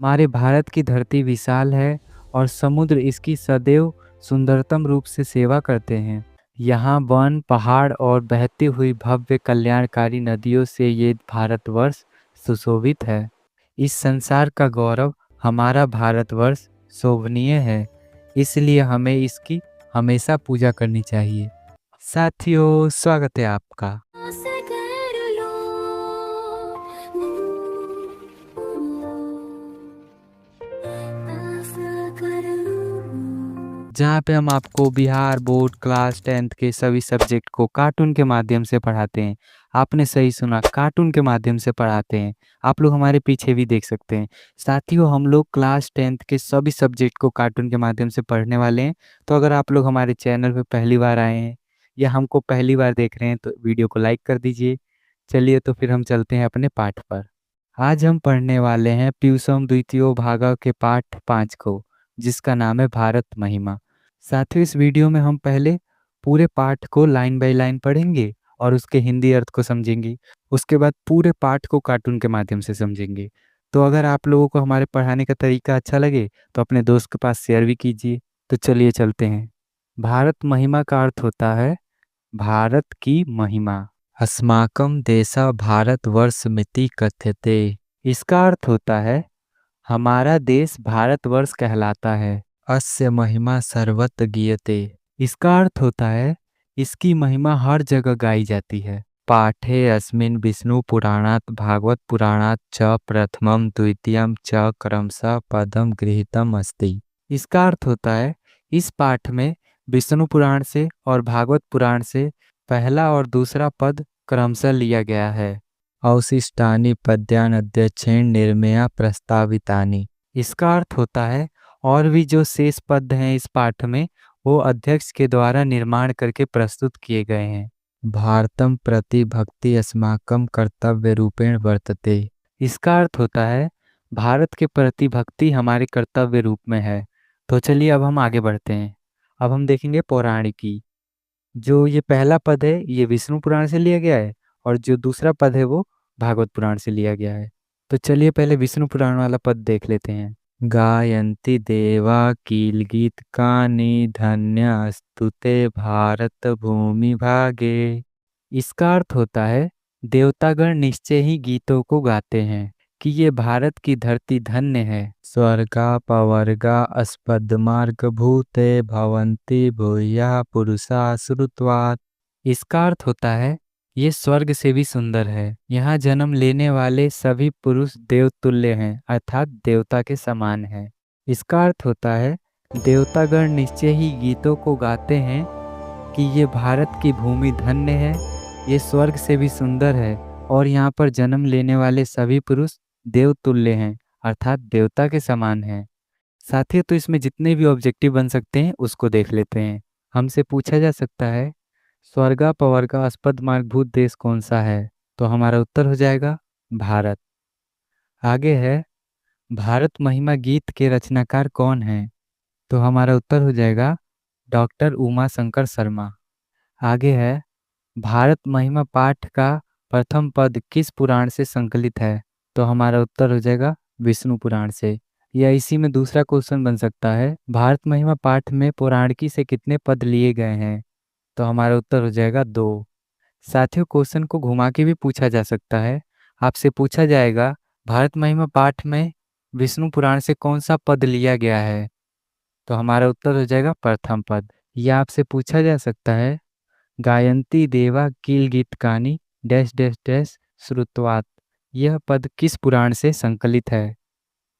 हमारे भारत की धरती विशाल है और समुद्र इसकी सदैव सुंदरतम रूप से सेवा करते हैं। यहाँ वन, पहाड़ और बहती हुई भव्य कल्याणकारी नदियों से ये भारतवर्ष सुशोभित है। इस संसार का गौरव हमारा भारतवर्ष शोभनीय है, इसलिए हमें इसकी हमेशा पूजा करनी चाहिए। साथियों, स्वागत है आपका। से कर लो ऐसा कर लो। जहाँ पे हम आपको बिहार बोर्ड क्लास 10th के सभी सब्जेक्ट को कार्टून के माध्यम से पढ़ाते हैं। आपने सही सुना, कार्टून के माध्यम से पढ़ाते हैं। आप लोग हमारे पीछे भी देख सकते हैं। साथियों, हम लोग क्लास 10th के सभी सब्जेक्ट को कार्टून के माध्यम से पढ़ने वाले हैं। तो अगर आप लोग हमारे चैनल पे पहली बार आए हैं या हमको पहली बार देख रहे हैं तो वीडियो को लाइक कर दीजिए। चलिए तो फिर हम चलते हैं अपने पाठ पर। आज हम पढ़ने वाले हैं प्यूसम द्वितीयो भागा के पाठ 5 को, जिसका नाम है भारत महिमा। साथियों, इस वीडियो में हम पहले पूरे पाठ को लाइन बाय लाइन पढ़ेंगे और उसके हिंदी अर्थ को समझेंगे। उसके बाद पूरे पाठ को कार्टून के माध्यम से समझेंगे। तो अगर आप लोगों को हमारे पढ़ाने का तरीका अच्छा लगे तो अपने दोस्त के पास शेयर भी कीजिए। तो चलिए चलते हैं। भारत महिमा का अर्थ होता है भारत की महिमा। अस्माकं देशा भारतवर्षमिति कथ्यते। इसका अर्थ होता है हमारा देश भारतवर्ष कहलाता है। अस्य महिमा सर्वत्र गीयते। इसका अर्थ होता है इसकी महिमा हर जगह गाई जाती है। पाठे अस्मिन् विष्णु पुराणात् भागवत पुराणात् च प्रथमम द्वितीयम च क्रमशः पदम गृहीतम अस्ति। इसका अर्थ होता है इस पाठ में विष्णु पुराण से और भागवत पुराण से पहला और दूसरा पद क्रमशः लिया गया है। अवशिष्टानि पद्यानि अध्यक्षेण निर्मया प्रस्तावितानि। इसका अर्थ होता है और भी जो शेष पद हैं इस पाठ में वो अध्यक्ष के द्वारा निर्माण करके प्रस्तुत किए गए हैं। भारतम प्रति भक्ति अस्माकं कर्तव्य रूपेण वर्तते। इसका अर्थ होता है भारत के प्रति भक्ति हमारे कर्तव्य रूप में है। तो चलिए अब हम आगे बढ़ते हैं। अब हम देखेंगे पौराणिकी। जो ये पहला पद है ये विष्णु पुराण से लिया गया है और जो दूसरा पद है वो भागवत पुराण से लिया गया है। तो चलिए पहले विष्णु पुराण वाला पद देख लेते हैं। गायन्ति देवा कील गीत कानि धन्यस्तुते भारत भूमि भागे। इसका अर्थ होता है देवतागण निश्चय ही गीतों को गाते हैं कि ये भारत की धरती धन्य है। स्वर्गा पवर्गा अस्पदमार्ग भूते भवन्ति भूया पुरुषा श्रुत्वात्। इसका अर्थ होता है ये स्वर्ग से भी सुंदर है। यहाँ जन्म लेने वाले सभी पुरुष देवतुल्य हैं, अर्थात देवता के समान है। इसका अर्थ होता है देवतागण निश्चय ही गीतों को गाते हैं कि ये भारत की भूमि धन्य है, ये स्वर्ग से भी सुंदर है और यहाँ पर जन्म लेने वाले सभी पुरुष देवतुल्य हैं, अर्थात देवता के समान हैं। साथियों, तो इसमें जितने भी ऑब्जेक्टिव बन सकते हैं उसको देख लेते हैं। हमसे पूछा जा सकता है स्वर्गा पवर्गा अस्पद मार्गभूत देश कौन सा है? तो हमारा उत्तर हो जाएगा भारत। आगे है भारत महिमा गीत के रचनाकार कौन है? तो हमारा उत्तर हो जाएगा डॉक्टर उमा शंकर शर्मा। आगे है भारत महिमा पाठ का प्रथम पद किस पुराण से संकलित है? तो हमारा उत्तर हो जाएगा विष्णु पुराण से। या इसी में दूसरा क्वेश्चन बन सकता है भारत महिमा पाठ में पौराणिकी से कितने पद लिए गए हैं? तो हमारा उत्तर हो जाएगा 2। साथियों, क्वेश्चन को घुमा के भी पूछा जा सकता है। आपसे पूछा जाएगा भारत महिमा पाठ में विष्णु पुराण से कौन सा पद लिया गया है? तो हमारा उत्तर हो जाएगा प्रथम पद। या आपसे पूछा जा सकता है गायन्ति देवा कील गीतकानि डैश डैश डैश श्रुत्वात्। यह पद किस पुराण से संकलित है?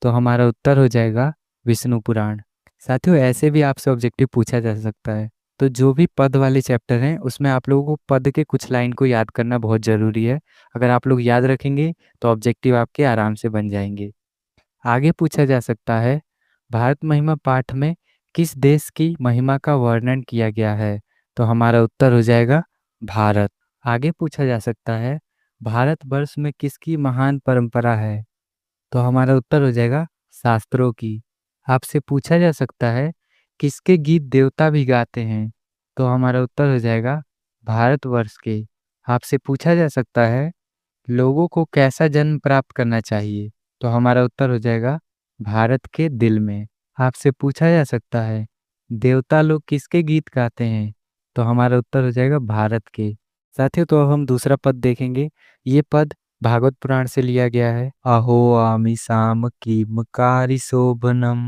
तो हमारा उत्तर हो जाएगा विष्णु पुराण। साथियों, ऐसे भी आपसे ऑब्जेक्टिव पूछा जा सकता है। तो जो भी पद वाले चैप्टर हैं उसमें आप लोगों को पद के कुछ लाइन को याद करना बहुत ज़रूरी है। अगर आप लोग याद रखेंगे तो ऑब्जेक्टिव आपके आराम से बन जाएंगे। आगे पूछा जा सकता है भारत महिमा पाठ में किस देश की महिमा का वर्णन किया गया है? तो हमारा उत्तर हो जाएगा भारत। आगे पूछा जा सकता है भारतवर्ष में किसकी महान परंपरा है? तो हमारा उत्तर हो जाएगा शास्त्रों की। आपसे पूछा जा सकता है किसके गीत देवता भी गाते हैं? तो हमारा उत्तर हो जाएगा भारतवर्ष के। आपसे पूछा जा सकता है लोगों को कैसा जन्म प्राप्त करना चाहिए? तो हमारा उत्तर हो जाएगा भारत के दिल में। आपसे पूछा जा सकता है, देवता लोग किसके गीत गाते हैं? तो हमारा उत्तर हो जाएगा भारत के। साथियों, तो अब हम दूसरा पद देखेंगे। ये पद भागवत पुराण से लिया गया है। अहो आमी साम की मकारी शोभनम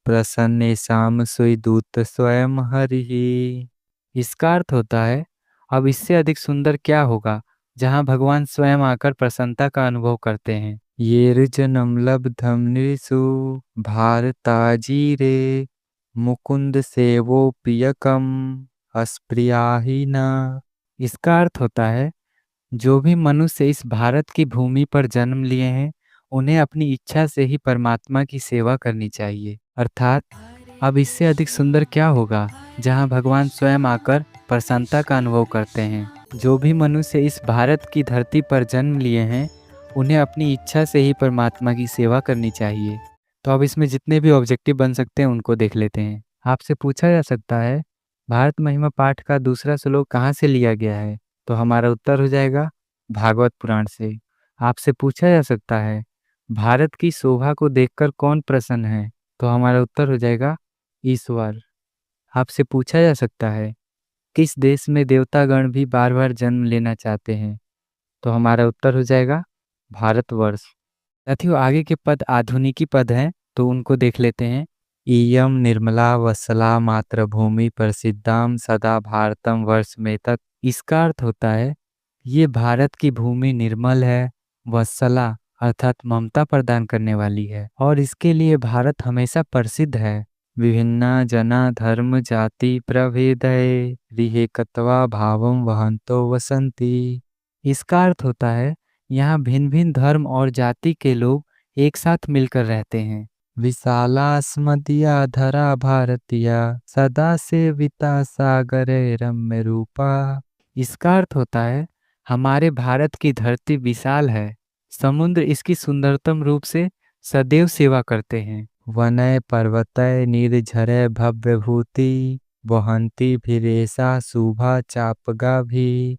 प्रसन्ने साम सोई दूत स्वयं हरि। इसका अर्थ होता है, अब इससे अधिक सुंदर क्या होगा जहाँ भगवान स्वयं आकर प्रसन्नता का अनुभव करते हैं। ये ऋजनम लब्धम नृषु भारताजी रे मुकुंद सेवो प्रियकम अस्प्रियाही न। इसका अर्थ होता है, जो भी मनुष्य इस भारत की भूमि पर जन्म लिए हैं, उन्हें अपनी इच्छा से ही परमात्मा की सेवा करनी चाहिए। अर्थात अब इससे अधिक सुंदर क्या होगा जहाँ भगवान स्वयं आकर प्रसन्नता का अनुभव करते हैं। जो भी मनुष्य इस भारत की धरती पर जन्म लिए हैं, उन्हें अपनी इच्छा से ही परमात्मा की सेवा करनी चाहिए। तो अब इसमें जितने भी ऑब्जेक्टिव बन सकते हैं उनको देख लेते हैं। आपसे पूछा जा सकता है, भारत महिमा पाठ का दूसरा श्लोक कहाँ से लिया गया है? तो हमारा उत्तर हो जाएगा भागवत पुराण से। आपसे पूछा जा सकता है, भारत की शोभा को देखकर कौन प्रसन्न है? तो हमारा उत्तर हो जाएगा ईश्वर। आपसे पूछा जा सकता है, किस देश में देवतागण भी बार बार जन्म लेना चाहते हैं? तो हमारा उत्तर हो जाएगा भारतवर्ष। साथियों, आगे के पद आधुनिकी पद हैं, तो उनको देख लेते हैं। इयम निर्मला वत्सला मातृभूमि प्रसिद्धाम सदा भारतम वर्ष में तक। इसका अर्थ होता है, ये भारत की भूमि निर्मल है, वत्सला अर्थात ममता प्रदान करने वाली है, और इसके लिए भारत हमेशा प्रसिद्ध है। विभिन्ना जना धर्म जाति प्रभेदये रिहेकत्वा भावम वहंतो वसंती। इसका अर्थ होता है, यहाँ भिन्न भिन्न धर्म और जाति के लोग एक साथ मिलकर रहते हैं। विशाला स्मदिया धरा भारतीया सदा सेविता सागरे रम्य रूपा। इसका अर्थ होता है, हमारे भारत की धरती विशाल है, समुद्र इसकी सुंदरतम रूप से सदैव सेवा करते हैं। वनय पर्वतय निर्झरय भव्य भूति वहंती भिरेसा शुभा चापगा भी।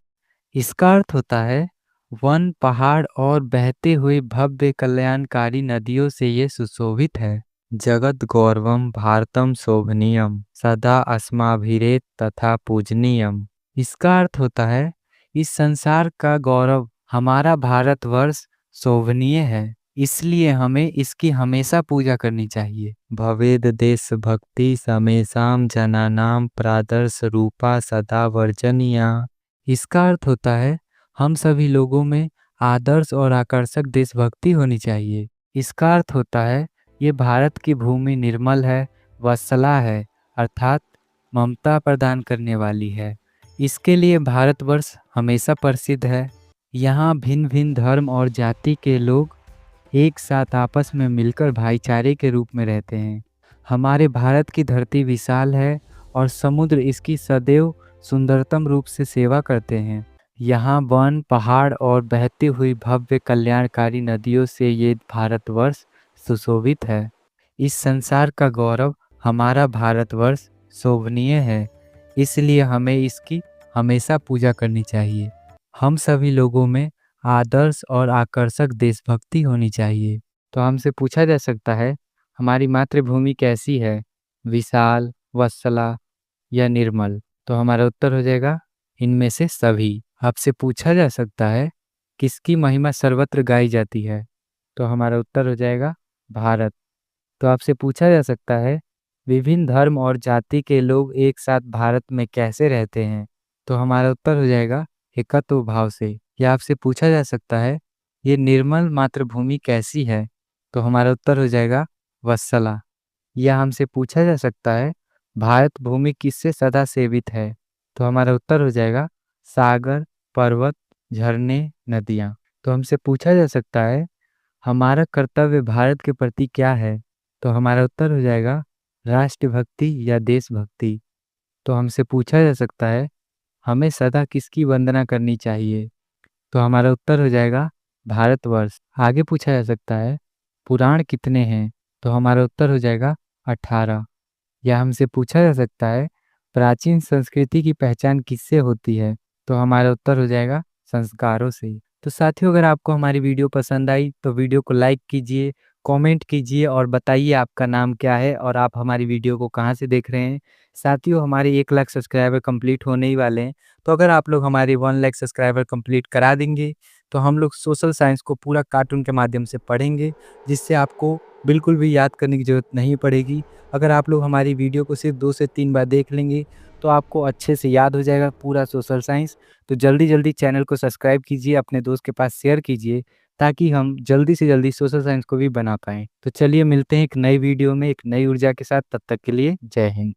इसका अर्थ होता है, वन पहाड़ और बहते हुए भव्य कल्याणकारी नदियों से ये सुशोभित है। जगत गौरवम भारतम शोभनीयम सदा अस्माभिरेत तथा पूजनीयम। इसका अर्थ होता है, इस संसार का गौरव हमारा भारतवर्ष शोभनीय है, इसलिए हमें इसकी हमेशा पूजा करनी चाहिए। भवेद देश भक्ति समेशाम जनानाम प्रादर्श रूपा सदा वर्जनीया। इसका अर्थ होता है, हम सभी लोगों में आदर्श और आकर्षक देशभक्ति होनी चाहिए। इसका अर्थ होता है, ये भारत की भूमि निर्मल है, वत्सला है अर्थात ममता प्रदान करने वाली है। इसके लिए भारतवर्ष हमेशा प्रसिद्ध है। यहाँ भिन्न भिन्न धर्म और जाति के लोग एक साथ आपस में मिलकर भाईचारे के रूप में रहते हैं। हमारे भारत की धरती विशाल है और समुद्र इसकी सदैव सुंदरतम रूप से सेवा करते हैं। यहाँ वन पहाड़ और बहती हुई भव्य कल्याणकारी नदियों से ये भारतवर्ष सुशोभित है। इस संसार का गौरव हमारा भारतवर्ष शोभनीय है, इसलिए हमें इसकी हमेशा पूजा करनी चाहिए। हम सभी लोगों में आदर्श और आकर्षक देशभक्ति होनी चाहिए। तो हमसे पूछा जा सकता है, हमारी मातृभूमि कैसी है? विशाल, वत्सला या निर्मल? तो हमारा उत्तर हो जाएगा इनमें से सभी। आपसे पूछा जा सकता है, किसकी महिमा सर्वत्र गाई जाती है? तो हमारा उत्तर हो जाएगा भारत। तो आपसे पूछा जा सकता है, विभिन्न धर्म और जाति के लोग एक साथ भारत में कैसे रहते हैं? तो हमारा उत्तर हो जाएगा एकत्व भाव से। या आपसे पूछा जा सकता है, ये निर्मल मातृभूमि कैसी है? तो हमारा उत्तर हो जाएगा वत्सला। या हमसे पूछा जा सकता है, भारत भूमि किससे सदा सेवित है? तो हमारा उत्तर हो जाएगा सागर, पर्वत, झरने, नदियाँ। तो हमसे पूछा जा सकता है, हमारा कर्तव्य भारत के प्रति क्या है? तो हमारा उत्तर हो जाएगा राष्ट्रभक्ति या देशभक्ति। तो हमसे पूछा जा सकता है, हमें सदा किसकी वंदना करनी चाहिए? तो हमारा उत्तर हो जाएगा भारतवर्ष। आगे पूछा जा सकता है, पुराण कितने हैं? तो हमारा उत्तर हो जाएगा 18। या हमसे पूछा जा सकता है, प्राचीन संस्कृति की पहचान किससे होती है? तो हमारा उत्तर हो जाएगा संस्कारों से। तो साथियों, अगर आपको हमारी वीडियो पसंद आई तो वीडियो को लाइक कीजिए, कमेंट कीजिए और बताइए आपका नाम क्या है और आप हमारी वीडियो को कहाँ से देख रहे हैं। साथियों, हमारे 1 लाख सब्सक्राइबर कंप्लीट होने ही वाले हैं, तो अगर आप लोग हमारे 1 लाख सब्सक्राइबर कंप्लीट करा देंगे, तो हम लोग सोशल साइंस को पूरा कार्टून के माध्यम से पढ़ेंगे, जिससे आपको बिल्कुल भी याद करने की ज़रूरत नहीं पड़ेगी। अगर आप लोग हमारी वीडियो को सिर्फ 2 से 3 बार देख लेंगे, तो आपको अच्छे से याद हो जाएगा पूरा सोशल साइंस। तो जल्दी-जल्दी चैनल को सब्सक्राइब कीजिए, अपने दोस्त के पास शेयर कीजिए, ताकि हम जल्दी से जल्दी सोशल साइंस को भी बना पाएँ। तो चलिए मिलते हैं एक नई वीडियो में, एक नई ऊर्जा के साथ, तब तक के लिए जय हिंद।